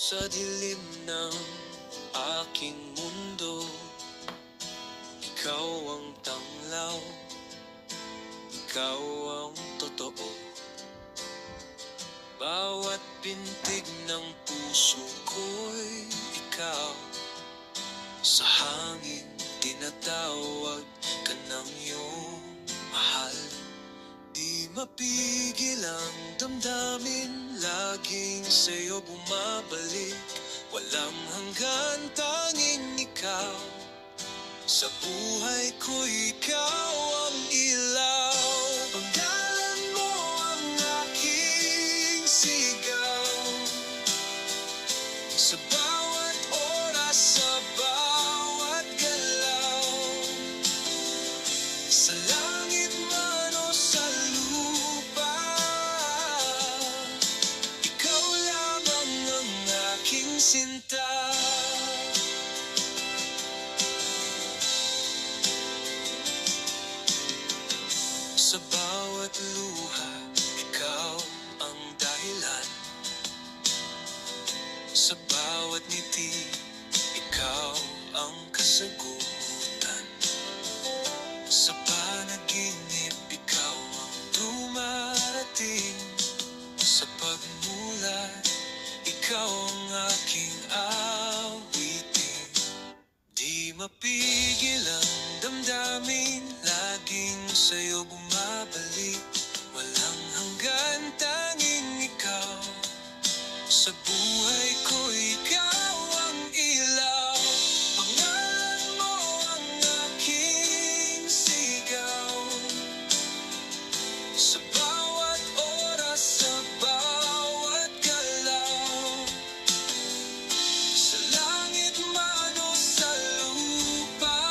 Sa dilim ng aking mundo, ikaw ang tanglaw, ikaw ang totoo. Bawat pintig ng puso ko'y ikaw. Sa hangin tinatawag ka ng iyong mahal. Di mapigil ang damdamin, laging sa'yo bumabalik. Walang hanggan, tanging ikaw. Sa buhay ko ikaw ang ilaw. Pangalan mo ang aking sigaw. Sa bawat oras, sa bawat galaw. Sa langit man o sa lupa, ikaw lamang ang aking sinta. Sa bawat luha, ikaw ang dahilan. Sa bawat ngiti, ikaw ang kasagutan. Sa panaginip, ikaw ang dumarating. Sa pagmulat, ikaw ang aking awitin. Di mapigil ang damdamin, laging sa'yo bumabalik. Walang hanggan, tanging ikaw. Sa buhay ko ikaw ang ilaw. Pangalan mo ang aking sigaw. Sa bawat oras, sa bawat galaw. Sa langit man o sa lupa,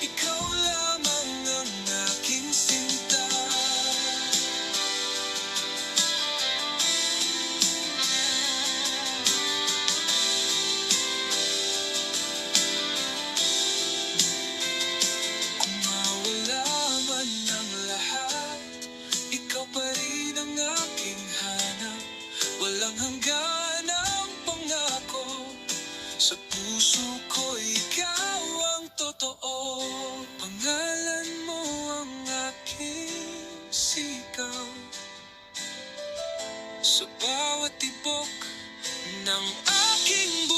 ikaw lamang ang aking sinta. Kung mawala man ang lahat, ikaw pa rin ang aking hanap. Walang hanggan ang pangako. Sa puso ko ikaw ang totoo. Pangalan mo ang aking sigaw. Sa bawat tibok ng aking buhay,